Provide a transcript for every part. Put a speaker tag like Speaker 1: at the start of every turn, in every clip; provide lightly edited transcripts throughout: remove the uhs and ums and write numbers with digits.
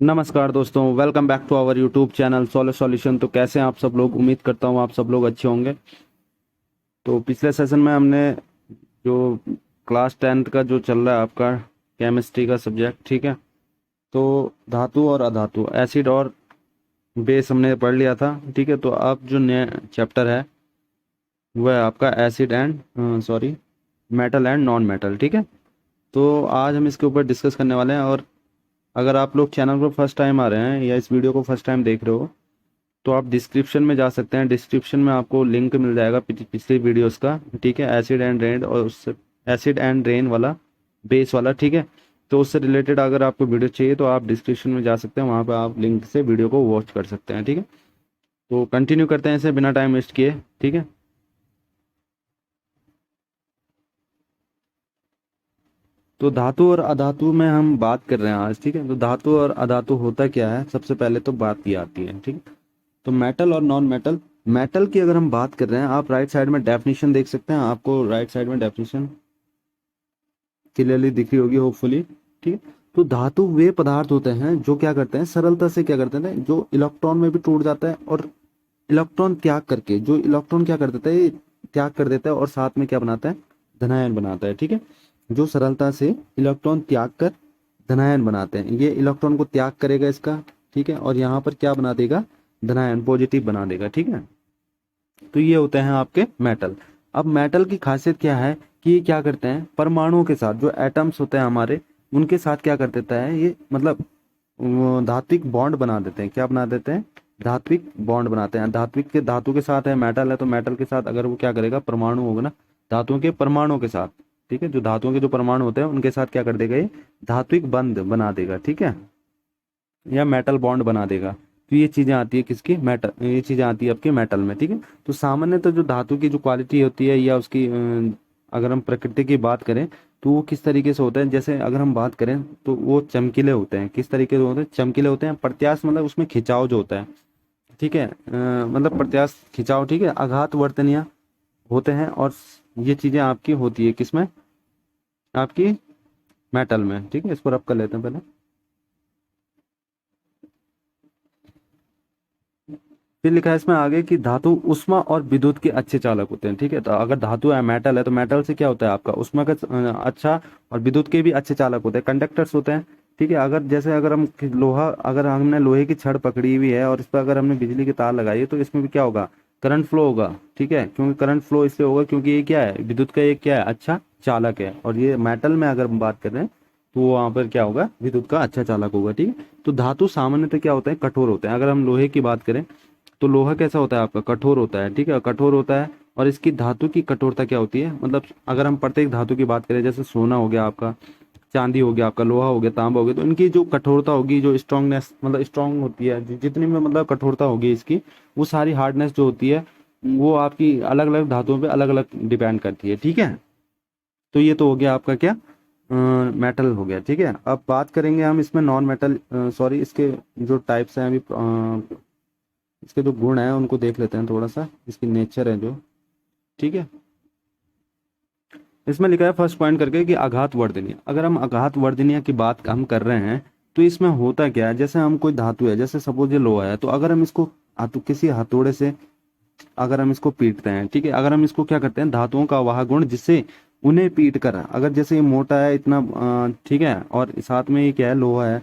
Speaker 1: नमस्कार दोस्तों, welcome back to our YouTube channel solar solution. तो कैसे हैं आप सब लोग? उम्मीद करता हूं आप सब लोग अच्छे होंगे। तो पिछले सेशन में हमने जो क्लास 10th का जो चल रहा है आपका केमिस्ट्री का सब्जेक्ट, ठीक है, तो धातु और अधातु, एसिड और बेस हमने पढ़ लिया था। ठीक है, तो अब जो नया चैप्टर है वह है आपका acid and metal and non metal. ठीक है, तो आज हम इसके ऊपर डिस्कस करने वाले हैं। और अगर आप लोग चैनल पर फर्स्ट टाइम आ रहे हैं या इस वीडियो को फर्स्ट टाइम देख रहे हो तो आप डिस्क्रिप्शन में जा सकते हैं। डिस्क्रिप्शन में आपको लिंक मिल जाएगा पिछली वीडियोस का, ठीक है, एसिड एंड रेन और उससे एसिड एंड रेन वाला, बेस वाला। ठीक है, तो उससे रिलेटेड अगर आपको वीडियो चाहिए तो आप डिस्क्रिप्शन में जा सकते हैं, वहाँ पर आप लिंक से वीडियो को वॉच कर सकते हैं। ठीक है, तो कंटिन्यू करते हैं इसे बिना टाइम वेस्ट किए। ठीक है, तो धातु और अधातु में हम बात कर रहे हैं आज। ठीक है, तो धातु और अधातु होता क्या है, सबसे पहले तो बात ये आती है। ठीक है, तो मेटल और नॉन मेटल। मेटल की अगर हम बात कर रहे हैं, आप राइट साइड में डेफिनेशन देख सकते हैं। आपको राइट साइड में डेफिनेशन क्लियरली दिख रही होगी होपफुली। ठीक है, तो धातु वे पदार्थ होते हैं जो क्या करते हैं, सरलता से क्या करते हैं, जो इलेक्ट्रॉन में भी टूट जाता है और इलेक्ट्रॉन त्याग करके, जो इलेक्ट्रॉन क्या कर देता है, त्याग कर देता है और साथ में क्या बनाता है, धनायन बनाता है। ठीक है, जो सरलता से इलेक्ट्रॉन त्याग कर धनायन बनाते हैं, ये इलेक्ट्रॉन को त्याग करेगा इसका। ठीक है, और यहाँ पर क्या बना देगा, धनायन, पॉजिटिव बना देगा। ठीक है, तो ये होते हैं आपके मेटल। अब मेटल की खासियत क्या है कि ये क्या करते हैं, परमाणुओं के साथ, जो एटम्स होते हैं हमारे, उनके साथ क्या कर देता है ये, मतलब वो धात्विक बॉन्ड बना देते हैं। क्या बना देते हैं, धात्विक बॉन्ड बनाते हैं। धात्विक के, धातु के साथ है, मेटल है, तो मेटल के साथ अगर वो क्या करेगा, परमाणु होगा ना, धातुओं के परमाणुओं के साथ, ठीक है, जो धातुओं के जो परमाणु होते हैं उनके साथ क्या कर देगा, ये धात्विक बंध बना देगा। ठीक है, या मेटल बॉन्ड बना देगा। तो ये चीजें आती है किसकी, मेटल, ये चीजें आती है आपके मेटल में। ठीक है, तो सामान्यतः जो धातु की जो क्वालिटी होती है या उसकी अगर हम प्रकृति की बात करें तो वो किस तरीके से होता है, जैसे अगर हम बात करें तो वो चमकीले होते हैं। किस तरीके से होते हैं, चमकीले होते हैं। प्रत्यास्थ मतलब उसमें खिंचाव जो होता है, ठीक है, मतलब प्रत्यास्थ खिंचाव, ठीक है, आघात वर्तनीय होते हैं। और ये चीजें आपकी होती है किसमें, आपकी मेटल में। ठीक है, इस पर रब कर लेते हैं पहले। फिर लिखा है इसमें आगे कि धातु उष्मा और विद्युत के अच्छे चालक होते हैं। ठीक है, तो अगर धातु है, मेटल है, तो मेटल से क्या होता है आपका, उष्मा का अच्छा, और विद्युत के भी अच्छे चालक होते हैं, कंडक्टर्स होते हैं। ठीक है, अगर जैसे अगर हम लोहा, अगर हमने लोहे की छड़ पकड़ी हुई है और इस पर अगर हमने बिजली की तार लगाई है तो इसमें भी क्या होगा, करंट फ्लो होगा। ठीक है, क्योंकि करंट फ्लो इसलिए होगा क्योंकि ये क्या है, विद्युत का ये क्या है, अच्छा चालक है। और ये मेटल में अगर हम बात कर रहे हैं तो वहां पर क्या होगा, विद्युत का अच्छा चालक होगा। ठीक है, तो धातु सामान्यतः क्या होता है, कठोर होते हैं। अगर हम लोहे की बात करें तो लोहा कैसा होता है आपका, कठोर होता है। ठीक है, कठोर होता है। और इसकी धातु की कठोरता क्या होती है, मतलब अगर हम प्रत्येक धातु की बात करें, जैसे सोना हो गया आपका, चांदी हो गया आपका, लोहा हो गया, तांबा हो गया, तो इनकी जो कठोरता होगी, जो स्ट्रांगनेस, मतलब स्ट्रांग होती है, जितनी में मतलब कठोरता होगी इसकी, वो सारी हार्डनेस जो होती है वो आपकी अलग अलग धातुओं पे अलग अलग डिपेंड करती है। ठीक है, तो ये तो हो गया आपका क्या, मेटल हो गया। ठीक है, अब बात करेंगे हम इसमें नॉन मेटल, सॉरी, इसके जो टाइप्स हैं अभी, इसके जो गुण हैं उनको देख लेते हैं थोड़ा सा, इसकी नेचर है जो। ठीक है, इसमें लिखा है फर्स्ट पॉइंट करके कि आघात वर्धनीय। अगर हम आघात वर्धनीय की बात हम कर रहे हैं तो इसमें होता क्या है, जैसे हम कोई धातु है, जैसे सपोज ये लोहा है, तो अगर हम इसको किसी हथौड़े से अगर हम इसको पीटते हैं, ठीक है, अगर हम इसको क्या करते हैं, धातुओं का वाहक गुण, जिससे उन्हें पीट कर, अगर जैसे ये मोटा है इतना, ठीक है, और साथ में ये क्या है, लोहा है,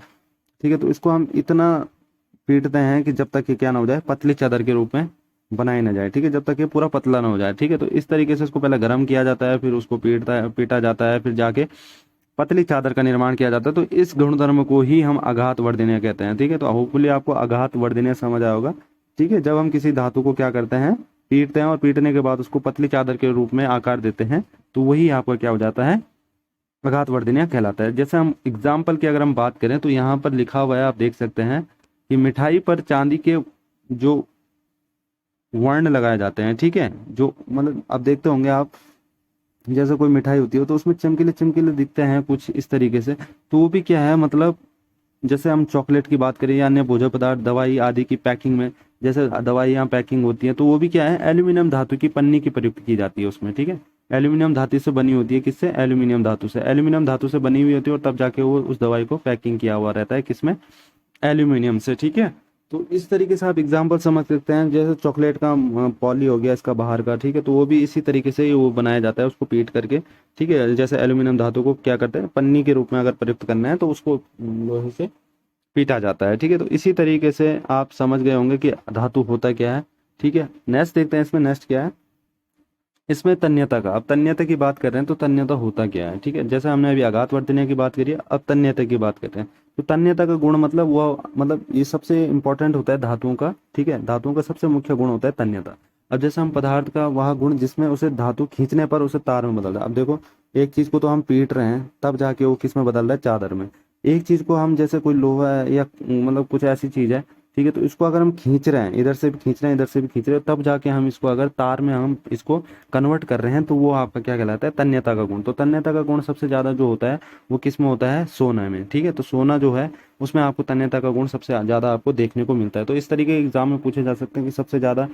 Speaker 1: ठीक है, तो इसको हम इतना पीटते हैं कि जब तक ये क्या ना हो जाए, पतली चादर के रूप में बनाई ना जाए। ठीक है, जब तक ये पूरा पतला ना हो जाए। ठीक है, तो इस तरीके से इसको पहले गर्म किया जाता है, फिर उसको पीटा जाता है, फिर जाके पतली चादर का निर्माण किया जाता है। तो इस गुणधर्म को ही हम आघात वर्धनीय कहते हैं। ठीक है, तो होपफुली आपको आघात वर्धनीय समझ आया होगा। ठीक है, जब हम किसी धातु को क्या करते हैं, पीटते हैं, और पीटने के बाद उसको पतली चादर के रूप में आकार देते हैं, तो वही आपका क्या हो जाता है, आघात वर्धनीय कहलाता है। जैसे हम एग्जाम्पल की अगर हम बात करें तो यहाँ पर लिखा हुआ है, आप देख सकते हैं कि मिठाई पर चांदी के जो वर्ण लगाए जाते हैं, ठीक है, जो मतलब अब देखते होंगे आप, जैसे कोई मिठाई होती है तो उसमें चमकीले चमकीले दिखते हैं कुछ इस तरीके से, तो वो भी क्या है, मतलब जैसे हम चॉकलेट की बात करें या अन्य भोज्य पदार्थ, दवाई आदि की पैकिंग में, जैसे दवाई यहाँ पैकिंग होती है, तो वो भी क्या है, एल्यूमिनियम धातु की पन्नी की प्रयुक्त की जाती है उसमें। ठीक है, एल्यूमिनियम धातु से बनी होती है, किससे, एल्यूमिनियम धातु से, एल्यूमिनियम धातु से बनी हुई होती है, और तब जाके वो उस दवाई को पैकिंग किया हुआ रहता है किसमें, एल्यूमिनियम से, ठीक है। तो इस तरीके से आप एग्जाम्पल समझ सकते हैं, जैसे चॉकलेट का पॉली हो गया इसका बाहर का, ठीक है, तो वो भी इसी तरीके से ही वो बनाया जाता है, उसको पीट करके, ठीक है। जैसे एल्यूमिनियम धातु को क्या करते हैं, पन्नी के रूप में अगर प्रयुक्त करना है तो उसको लोहे से पीटा जाता है, ठीक है। तो इसी तरीके से आप समझ गए होंगे कि धातु होता क्या है, ठीक है। नेक्स्ट देखते हैं इसमें, नेक्स्ट क्या है इसमें, तन्यता का। अब तन्यता की बात कर रहे हैं तो तन्यता होता क्या है, ठीक है। जैसे हमने अभी आघात वर्तनीय की बात करी है, अब तन्यता की बात करते हैं। तो तन्यता का गुण मतलब वो, मतलब ये सबसे इंपॉर्टेंट होता है धातुओं का, ठीक है। धातुओं का सबसे मुख्य गुण होता है तन्यता। अब जैसे हम पदार्थ का वह गुण जिसमें उसे धातु खींचने पर उसे तार में बदल रहा है। अब देखो, एक चीज को तो हम पीट रहे हैं तब जाके वो किस में बदल रहा है, चादर में। एक चीज को हम, जैसे कोई लोहा है या मतलब कुछ ऐसी चीज है, ठीक है, तो इसको अगर हम खींच रहे हैं, इधर से भी खींच रहे हैं इधर से भी खींच रहे हैं, तब जाके हम इसको अगर तार में हम इसको कन्वर्ट कर रहे हैं, तो वो आपका क्या कहलाता है, तन्यता का गुण। तो तन्यता का गुण सबसे ज्यादा जो होता है वो किस में होता है, सोना में, ठीक है। तो सोना जो है उसमें आपको तन्यता का गुण सबसे ज्यादा आपको देखने को मिलता है। तो इस तरीके के एग्जाम में पूछे जा सकते हैं कि सबसे ज्यादा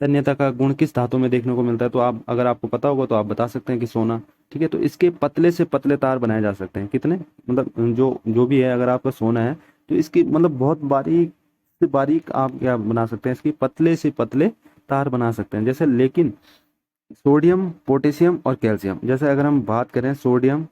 Speaker 1: तन्यता का गुण किस धातु में देखने को मिलता है। तो आप, अगर आपको पता होगा तो आप बता सकते हैं कि सोना, ठीक है। तो इसके पतले से पतले तार बनाए जा सकते हैं, कितने, मतलब जो जो भी है, अगर आपका सोना है तो इसकी मतलब बहुत बारीक से बारीक आप क्या बना सकते हैं, इसकी पतले से पतले तार बना सकते हैं। जैसे, लेकिन सोडियम, पोटेशियम और कैल्शियम, जैसे अगर हम बात करें सोडियम,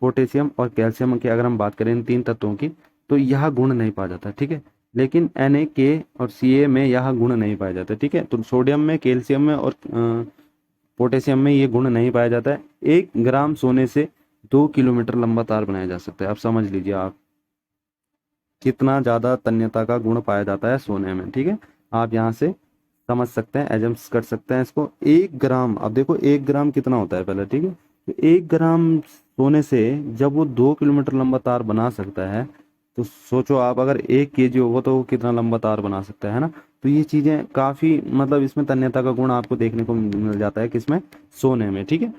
Speaker 1: पोटेशियम और कैल्शियम की, अगर हम बात करें इन तीन तत्वों की, तो यह गुण नहीं पाया जाता, ठीक है। लेकिन Na, K और Ca में यह गुण नहीं पाया जाता, ठीक है। तो सोडियम में, कैल्शियम में और पोटेशियम में ये गुण नहीं पाया जाता है। 1 ग्राम सोने से 2 किलोमीटर लंबा तार बनाया जा सकता है। अब समझ लीजिए आप कितना ज्यादा तन्यता का गुण पाया जाता है सोने में, ठीक है। आप यहाँ से समझ सकते हैं, एजम्स कर सकते हैं इसको। 1 ग्राम, अब देखो 1 ग्राम कितना होता है पहले, ठीक है। तो 1 ग्राम सोने से जब वो 2 किलोमीटर लंबा तार बना सकता है, तो सोचो आप, अगर 1 केजी होगा तो वो कितना लंबा तार बना सकता है ना। तो ये चीजें काफी, मतलब इसमें तन्यता का गुण आपको देखने को मिल जाता है, किसमें, सोने में, ठीक है।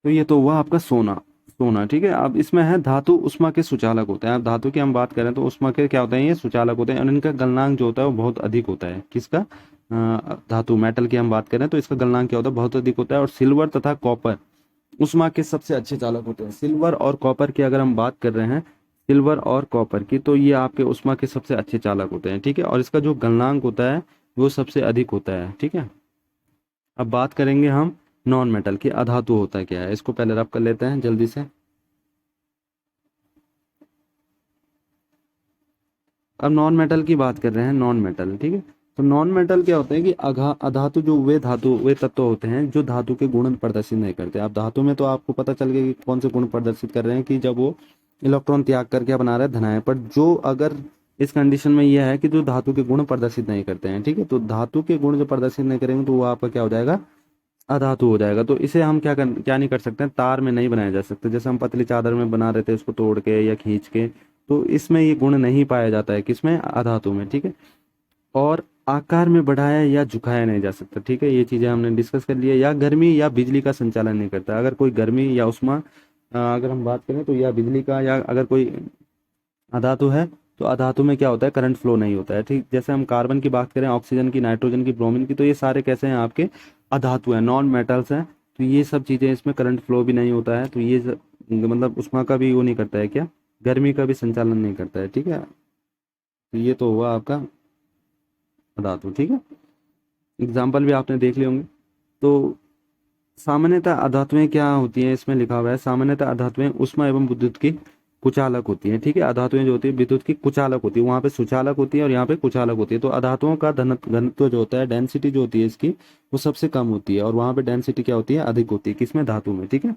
Speaker 1: तो ये तो हुआ आपका सोना, सोना, ठीक है। अब इसमें है धातु उष्मा के सुचालक होते हैं। अब धातु की हम बात करें तो उष्मा के क्या होते हैं, ये सुचालक होते हैं, और इनका गलनांक जो होता है वो बहुत अधिक होता है। किसका, धातु मेटल की हम बात करें तो इसका गलनांक क्या होता है, बहुत अधिक होता है। और सिल्वर तथा कॉपर उष्मा के सबसे अच्छे चालक होते हैं। सिल्वर और कॉपर की अगर हम बात कर रहे हैं, सिल्वर और कॉपर की, तो ये आपके उष्मा के सबसे अच्छे चालक होते हैं, ठीक है। और इसका जो गलनांक होता है वो सबसे अधिक होता है, ठीक है। अब बात करेंगे हम नॉन मेटल की, अधातु होता क्या है, इसको पहले रब कर लेते हैं जल्दी से। अब नॉन मेटल की बात कर रहे हैं, नॉन मेटल, ठीक है। तो नॉन मेटल क्या होते हैं कि अधातु, जो वे धातु, वे तत्व होते हैं जो धातु के गुण प्रदर्शित नहीं करते। अब धातु में तो आपको पता चल गया कि कौन से गुण प्रदर्शित कर रहे हैं, कि जब वो इलेक्ट्रॉन त्याग कर क्या बना रहा है, धनाएं। पर जो अगर इस कंडीशन में यह है कि जो धातु के गुण प्रदर्शित नहीं करते हैं, ठीक है, तो धातु के गुण जो प्रदर्शित नहीं करेंगे तो वो आपका क्या हो जाएगा, अधातु हो जाएगा। तो इसे हम क्या नहीं कर सकते हैं, तार में नहीं बनाया जा सकता। जैसे हम पतली चादर में बना रहे थे उसको तोड़ के या खींच के, तो इसमें ये गुण नहीं पाया जाता है, किसमें, अधातु में, ठीक है। और आकार में बढ़ाया या झुकाया नहीं जा सकता, ठीक है। ये चीजें हमने डिस्कस कर लिया। या गर्मी या बिजली का संचालन नहीं करता। अगर कोई गर्मी या उष्मा, अगर हम बात करें तो या बिजली का, या अगर कोई अधातु है तो अधातु में क्या होता है, करंट फ्लो नहीं होता है, ठीक। जैसे हम कार्बन की बात करें, ऑक्सीजन की, नाइट्रोजन की, ब्रोमीन की, तो ये सारे कैसे हैं, आपके अधातु हैं, नॉन मेटल्स हैं। तो ये सब चीजें, इसमें करंट फ्लो भी नहीं होता है, तो ये मतलब उष्मा का भी वो नहीं करता है, क्या, गर्मी का भी संचालन नहीं करता है, ठीक है। तो ये तो हुआ आपका अधातु, ठीक है। एग्जाम्पल भी आपने देख लिए होंगे। तो सामान्यतः अधातुएं क्या होती हैं, इसमें लिखा हुआ है, सामान्यतः अधातुएं उष्मा एवं विद्युत की कुचालक होती हैं, ठीक है। अधातुएं जो होती है विद्युत की कुचालक होती है, वहां पे सुचालक होती है और यहाँ पे कुचालक होती है। तो अधातुओं का घनत्व जो होता है, डेंसिटी जो होती है इसकी, वो सबसे कम होती है, और वहां पे डेंसिटी क्या होती है, अधिक होती है, किसमें, धातु में, ठीक है।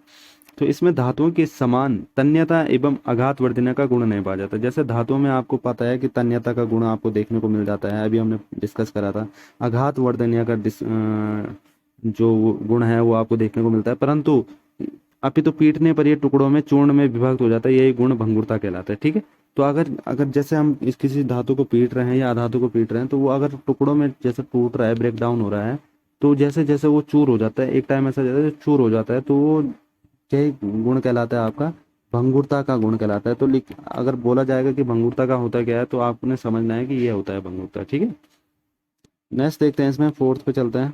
Speaker 1: तो इसमें धातुओं के समान तन्यता एवं आघात वर्धन का गुण नहीं पाया जाता। जैसे धातुओं में आपको पता है कि तन्यता का गुण आपको देखने को मिल जाता है, अभी हमने डिस्कस करा था। आघात वर्धन का जो गुण है वो आपको देखने को मिलता है, परंतु अपितु पीटने पर ये टुकड़ों में, चूर्ण में विभक्त हो जाता है, यही गुण भंगुरता कहलाता है, ठीक है। तो अगर अगर जैसे हम इस किसी धातु को पीट रहे हैं या अधातु को पीट रहे हैं, तो वो अगर टुकड़ों में जैसे टूट रहा है, ब्रेक डाउन हो रहा है, तो जैसे जैसे वो चूर हो जाता है, एक टाइम ऐसा जाता है चूर हो जाता है, तो वो यही गुण कहलाता है आपका, भंगुरता का गुण कहलाता है। तो अगर बोला जाएगा कि भंगुरता का होता क्या है, तो आपने समझना है कि ये होता है भंगुरता, ठीक है। नेक्स्ट देखते हैं, इसमें फोर्थ पे चलते हैं।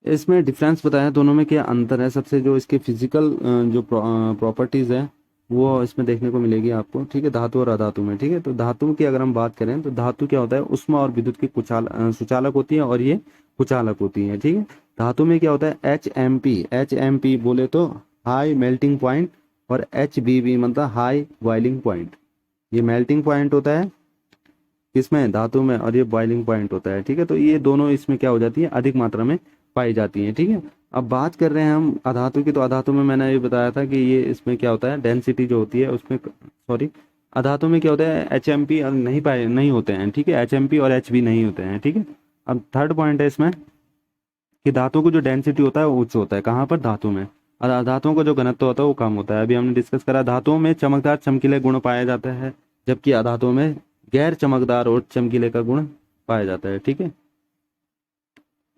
Speaker 1: इसमें डिफरेंस बताया दोनों में, क्या अंतर है। सबसे जो इसके फिजिकल जो प्रॉपर्टीज है वो इसमें देखने को मिलेगी आपको, ठीक है, धातु और अधातु में, ठीक है। तो धातु की अगर हम बात करें तो धातु क्या होता है, उष्मा और विद्युत की सुचालक होती है और ये कुचालक होती है, ठीक है। धातु में क्या होता है, एच एम पी बोले तो हाई मेल्टिंग पॉइंट, और HBB मतलब हाई बॉइलिंग पॉइंट। ये मेल्टिंग पॉइंट होता है किसमें, धातु में, और ये बॉइलिंग पॉइंट होता है, ठीक है। तो ये दोनों इसमें क्या हो जाती है, अधिक मात्रा में पाई जाती है, ठीक है। अब बात कर रहे हैं हम अधातु की, तो अधातु में मैंने ये बताया था कि ये इसमें क्या होता है, डेंसिटी जो होती है उसमें, सॉरी, अधातु में क्या होता है, HMP नहीं होते हैं, ठीक है, HMP और HB नहीं होते हैं, ठीक है। अब थर्ड पॉइंट है इसमें कि धातु को जो डेंसिटी होता है वो उच्च होता है, कहाँ पर, धातु में। और अधातुओं का जो घनत्व होता है वो कम होता है। अभी हमने डिस्कस करा, धातुओं में चमकदार चमकीले गुण पाया जाता है, जबकि अधातुओं में गैर चमकदार और चमकीले का गुण पाया जाता है, ठीक है।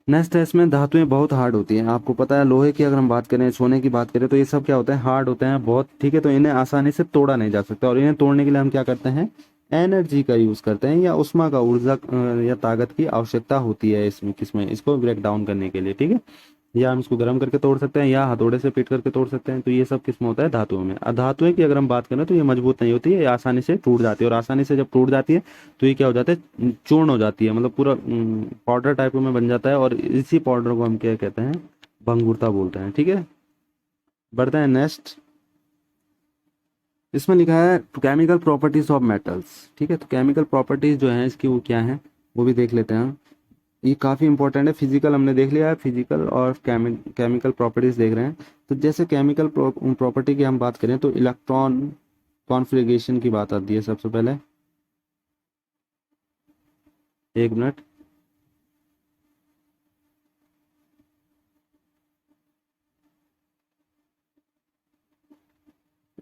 Speaker 1: नेक्स्ट है, इसमें धातुएं बहुत हार्ड होती हैं। आपको पता है लोहे की अगर हम बात करें, सोने की बात करें, तो ये सब क्या होता है, हार्ड होते हैं बहुत, ठीक है। तो इन्हें आसानी से तोड़ा नहीं जा सकता, और इन्हें तोड़ने के लिए हम क्या करते हैं, एनर्जी का यूज करते हैं, या उष्मा का, ऊर्जा या ताकत की आवश्यकता होती है इसमें, किसमें, इसको ब्रेक डाउन करने के लिए, ठीक है। या हम इसको गर्म करके तोड़ सकते हैं, या हथौड़े से पीट करके तोड़ सकते हैं। तो ये सब किसमें होता है, धातुओं में। धातुएं की अगर हम बात करें तो ये मजबूत नहीं होती है, ये आसानी से टूट जाती है, और आसानी से जब टूट जाती है तो ये क्या हो जाता है, चूर्ण हो जाती है, मतलब पूरा पाउडर टाइप में बन जाता है, और इसी पाउडर को हम क्या कहते हैं, भंगुरता बोलते हैं, ठीक है। बढ़ते हैं नेक्स्ट, इसमें लिखा है केमिकल प्रॉपर्टीज ऑफ मेटल्स, ठीक है। तो केमिकल प्रॉपर्टीज जो है इसकी वो क्या है, वो भी देख लेते हैं। ये काफ़ी इंपॉर्टेंट है, फिजिकल हमने देख लिया है, फिजिकल और केमिकल प्रॉपर्टीज देख रहे हैं। तो जैसे केमिकल प्रॉपर्टी की हम बात करें तो इलेक्ट्रॉन कॉन्फ़िगरेशन की बात आती है सबसे पहले। एक मिनट,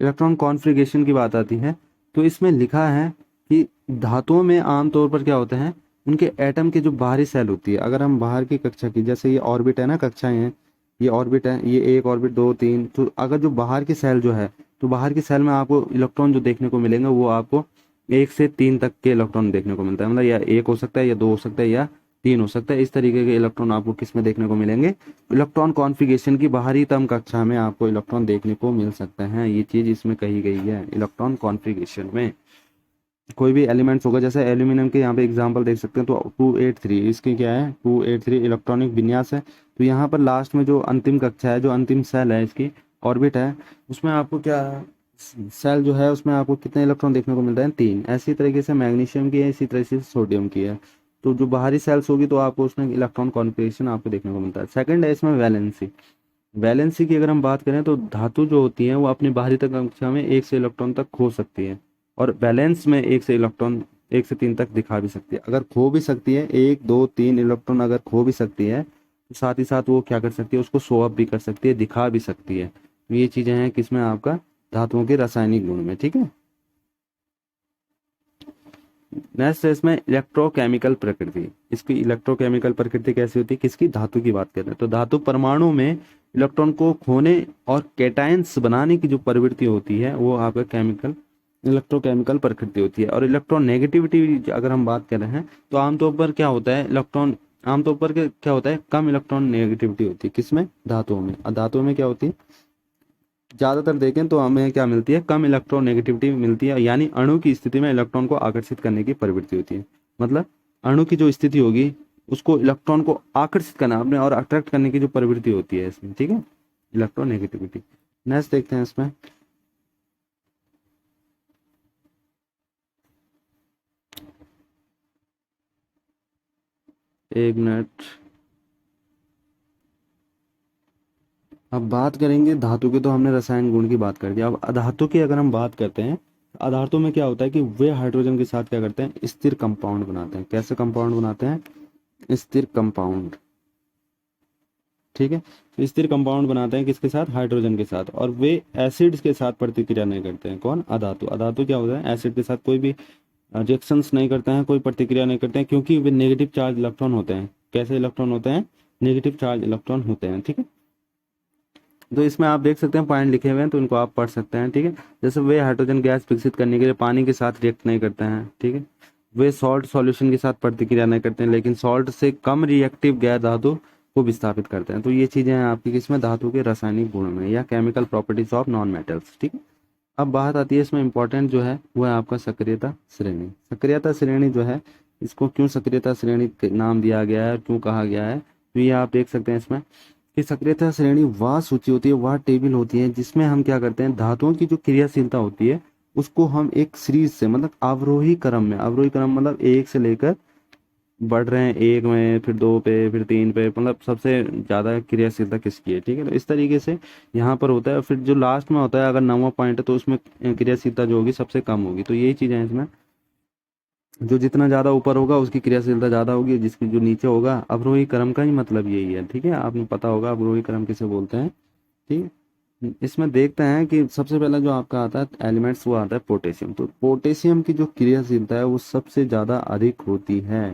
Speaker 1: इलेक्ट्रॉन कॉन्फ़िगरेशन की बात आती है। तो इसमें लिखा है कि धातुओं में आमतौर पर क्या होते हैं, उनके एटम के जो बाहरी सेल होती है, अगर हम बाहर की कक्षा की, जैसे ये ऑर्बिट है ना, कक्षाएं हैं, ये ऑर्बिट है, ये एक ऑर्बिट, दो, तीन, तो अगर जो बाहर की सेल जो है, तो बाहर की सेल में आपको इलेक्ट्रॉन जो देखने को मिलेंगे वो आपको 1 से 3 तक के इलेक्ट्रॉन देखने को मिलता है, मतलब या एक हो सकता है, या दो हो सकता है, या तीन हो सकता है। इस तरीके के इलेक्ट्रॉन आपको किस में देखने को मिलेंगे, इलेक्ट्रॉन कॉन्फ़िगरेशन की बाहरी तम कक्षा में आपको इलेक्ट्रॉन देखने को मिल सकते हैं। ये चीज इसमें कही गई है, इलेक्ट्रॉन कॉन्फ़िगरेशन में कोई भी एलिमेंट्स होगा, जैसे एल्यूमिनियम के यहाँ पे एग्जांपल देख सकते हैं, तो 283, इसकी क्या है, 283 इलेक्ट्रॉनिक विन्यास है। तो यहाँ पर लास्ट में जो अंतिम कक्षा है, जो अंतिम सेल है इसकी, ऑर्बिट है, उसमें आपको क्या, सेल जो है उसमें आपको कितने इलेक्ट्रॉन देखने को मिल रहे हैं, 3। ऐसी तरीके से मैग्नीशियम की है, इसी तरह से सोडियम की है। तो जो बाहरी सेल्स होगी तो आपको उसमें इलेक्ट्रॉन कॉन्फ़िगरेशन आपको देखने को मिलता है। सेकंड है इसमें वैलेंसी। वैलेंसी की अगर हम बात करें तो धातु जो होती है वो अपनी बाहरी तक कक्षा में 1 से इलेक्ट्रॉन तक खो सकती है, और बैलेंस में 1 से इलेक्ट्रॉन 1 से 3 तक दिखा भी सकती है। अगर खो भी सकती है, 1, 2, 3 इलेक्ट्रॉन अगर खो भी सकती है, तो साथ ही साथ वो क्या कर सकती है, उसको शो अप भी कर सकती है, दिखा भी सकती है। तो ये चीजें हैं किसमें, आपका धातुओं के रासायनिक गुण में, ठीक है। नेक्स्ट है इसमें इलेक्ट्रोकेमिकल प्रकृति। इसकी इलेक्ट्रोकेमिकल प्रकृति कैसी होती है, किसकी, धातु की बात कर रहे हैं। तो धातु परमाणु में इलेक्ट्रॉन को खोने और कैटायंस बनाने की जो प्रवृत्ति होती है वो आपका केमिकल इलेक्ट्रोकेमिकल प्रकृति होती है। और इलेक्ट्रॉन नेगेटिविटी अगर हम बात कर रहे हैं तो आमतौर पर क्या होता है, इलेक्ट्रॉन आमतौर पर क्या होता है, कम इलेक्ट्रॉन नेगेटिविटी होती है, किसमें, धातुओं में। और धातुओं में क्या होती है, ज्यादातर देखें तो हमें क्या मिलती है, कम इलेक्ट्रॉन नेगेटिविटी मिलती है, यानी अणु की स्थिति में इलेक्ट्रॉन को आकर्षित करने की प्रवृत्ति होती है। मतलब अणु की जो स्थिति होगी उसको इलेक्ट्रॉन को आकर्षित करना अपने और अट्रैक्ट करने की जो प्रवृत्ति होती है इसमें, ठीक है, इलेक्ट्रॉन नेगेटिविटी। नेक्स्ट देखते हैं इसमें, एक मिनट, अब बात करेंगे धातु की। तो हमने रसायन गुण की बात कर दी, अब अधातु की अगर हम बात करते हैं, अधातु में क्या होता है कि वे हाइड्रोजन के साथ क्या करते हैं, स्थिर कंपाउंड बनाते हैं। कैसे कंपाउंड बनाते हैं, स्थिर कंपाउंड, ठीक है। तो स्थिर कंपाउंड बनाते हैं किसके साथ, हाइड्रोजन के साथ। और वे एसिड्स के साथ प्रतिक्रिया नहीं करते हैं। कौन, अधातु। अधातु क्या होता है, एसिड के साथ कोई भी रिएक्शंस नहीं करते हैं, कोई प्रतिक्रिया नहीं करते हैं, क्योंकि वे नेगेटिव चार्ज इलेक्ट्रॉन होते हैं। कैसे इलेक्ट्रॉन होते हैं, नेगेटिव चार्ज इलेक्ट्रॉन होते हैं, ठीक है। तो इसमें आप देख सकते हैं पॉइंट लिखे हुए हैं, तो इनको आप पढ़ सकते हैं, ठीक है। जैसे वे हाइड्रोजन गैस विकसित करने के लिए पानी के साथ रिएक्ट नहीं करते हैं, ठीक है। वे सॉल्ट सॉल्यूशन के साथ प्रतिक्रिया नहीं करते हैं, लेकिन सॉल्ट से कम रिएक्टिव गैर धातु को विस्थापित करते हैं। तो ये चीजें हैं आपकी किसमें, धातु के रासायनिक गुण में, या chemical properties of non metals, ठीक है। अब बात आती है इसमें इम्पोर्टेंट जो है वो है आपका सक्रियता श्रेणी। सक्रियता श्रेणी जो है, इसको क्यों सक्रियता श्रेणी नाम दिया गया है, क्यों कहा गया है, तो ये आप देख सकते हैं इसमें कि सक्रियता श्रेणी वह सूची होती है, वह टेबल होती है जिसमें हम क्या करते हैं, धातुओं की जो क्रियाशीलता होती है उसको हम एक सीरीज से, मतलब अवरोही क्रम में, अवरोही क्रम मतलब एक से लेकर बढ़ रहे हैं, एक में, फिर दो पे, फिर तीन पे, मतलब सबसे ज्यादा क्रियाशीलता किसकी है, ठीक है। तो इस तरीके से यहाँ पर होता है। फिर जो लास्ट में होता है, अगर 9वां पॉइंट है तो उसमें क्रियाशीलता जो होगी सबसे कम होगी। तो यही चीजें हैं इसमें, जो जितना ज्यादा ऊपर होगा उसकी क्रियाशीलता ज्यादा होगी, जिसकी जो नीचे होगा, अवरोही क्रम का ही मतलब यही है, ठीक है। आपने पता होगा अवरोही क्रम किसे बोलते हैं, ठीक है। इसमें देखते हैं कि सबसे पहला जो आपका आता है एलिमेंट्स, वो आता है पोटेशियम। तो पोटेशियम की जो क्रियाशीलता है वो सबसे ज्यादा अधिक होती है,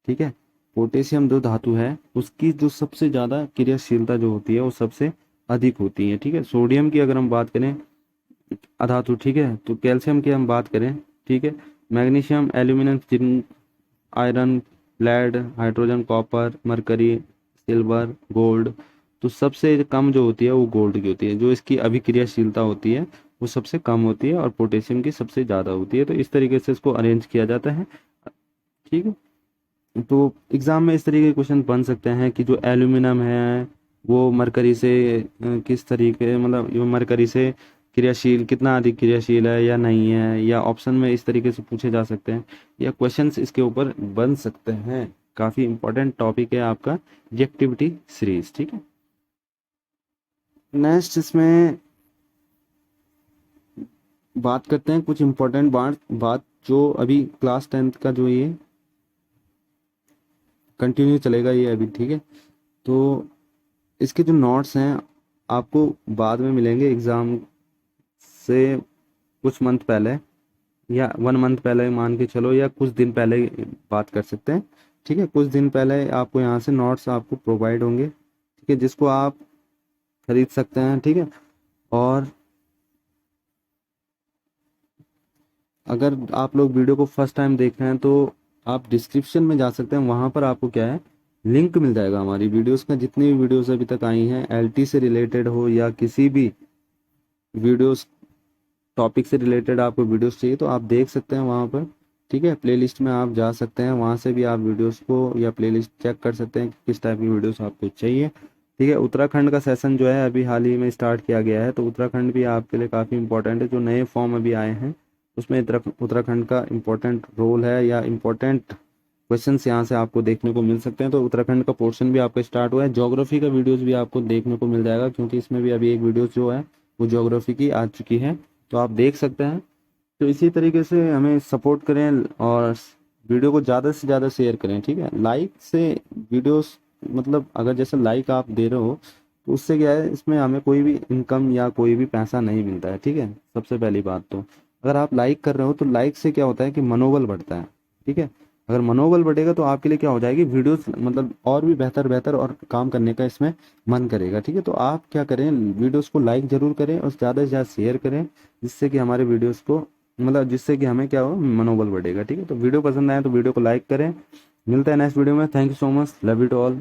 Speaker 1: ठीक है। पोटेशियम जो धातु है उसकी जो सबसे ज्यादा क्रियाशीलता जो होती है वो सबसे अधिक होती है, ठीक है। सोडियम की अगर हम बात करें अधातु, ठीक है, तो कैल्शियम की हम बात करें, ठीक है, magnesium, aluminium, zinc, iron, lead, hydrogen, copper, mercury, silver, gold, तो सबसे कम जो होती है वो गोल्ड की होती है। जो इसकी अभिक्रियाशीलता होती है वो सबसे कम होती है और पोटेशियम की सबसे ज़्यादा होती है। तो इस तरीके से इसको अरेंज किया जाता है, ठीक है। तो एग्जाम में इस तरीके के क्वेश्चन बन सकते हैं कि जो एल्यूमिनियम है वो मरकरी से किस तरीके, मतलब ये मरकरी से क्रियाशील, कितना अधिक क्रियाशील है या नहीं है, या ऑप्शन में इस तरीके से पूछे जा सकते हैं, या क्वेश्चंस इसके ऊपर बन सकते हैं। काफी इंपॉर्टेंट टॉपिक है आपका रिएक्टिविटी सीरीज, ठीक है। नेक्स्ट इसमें बात करते हैं कुछ इंपॉर्टेंट बात जो अभी क्लास 10th का जो ये कंटिन्यू चलेगा ये अभी, ठीक है। तो इसके जो नोट्स हैं आपको बाद में मिलेंगे एग्ज़ाम से कुछ मंथ पहले, या 1 मंथ पहले मान के चलो, या कुछ दिन पहले बात कर सकते हैं, ठीक है। कुछ दिन पहले आपको यहाँ से नोट्स आपको प्रोवाइड होंगे, ठीक है, जिसको आप खरीद सकते हैं, ठीक है। और अगर आप लोग वीडियो को फर्स्ट टाइम देख रहे हैं तो आप डिस्क्रिप्शन में जा सकते हैं, वहाँ पर आपको क्या है, लिंक मिल जाएगा हमारी वीडियोस का। जितनी भी वीडियोस अभी तक आई हैं एलटी से रिलेटेड हो या किसी भी वीडियोस टॉपिक से रिलेटेड आपको वीडियोस चाहिए तो आप देख सकते हैं वहाँ पर, ठीक है। प्लेलिस्ट में आप जा सकते हैं, वहाँ से भी आप वीडियोस को या प्लेलिस्ट चेक कर सकते हैं कि किस टाइप की वीडियोस आपको चाहिए, ठीक है। उत्तराखंड का सेशन जो है अभी हाल ही में स्टार्ट किया गया है, तो उत्तराखंड भी आपके लिए काफ़ी इंपॉर्टेंट है। जो नए फॉर्म अभी आए हैं उसमें उत्तराखंड का इम्पोर्टेंट रोल है, या इम्पोर्टेंट क्वेश्चंस यहाँ से आपको देखने को मिल सकते हैं। तो उत्तराखंड का पोर्शन भी आपका स्टार्ट हुआ है। ज्योग्राफी का वीडियोस भी आपको देखने को मिल जाएगा, क्योंकि इसमें भी अभी एक वीडियोस जो है वो ज्योग्राफी की आ चुकी है, तो आप देख सकते हैं। तो इसी तरीके से हमें सपोर्ट करें और वीडियो को ज़्यादा से ज़्यादा शेयर करें, ठीक है। लाइक से वीडियोस, मतलब अगर जैसे लाइक आप दे रहे हो तो उससे क्या है, इसमें हमें कोई भी इनकम या कोई भी पैसा नहीं मिलता है, ठीक है। सबसे पहली बात तो अगर आप लाइक कर रहे हो तो लाइक से क्या होता है कि मनोबल बढ़ता है, ठीक है। अगर मनोबल बढ़ेगा तो आपके लिए क्या हो जाएगी, वीडियोस मतलब और भी बेहतर बेहतर और काम करने का इसमें मन करेगा, ठीक है। तो आप क्या करें, वीडियोस को लाइक जरूर करें और ज़्यादा से ज़्यादा शेयर करें, जिससे कि हमारे वीडियोस को, मतलब जिससे कि हमें क्या हो, मनोबल बढ़ेगा, ठीक है। तो वीडियो पसंद आए तो वीडियो को लाइक करें। मिलता है नेक्स्ट वीडियो में। Thank you so much, love you to all.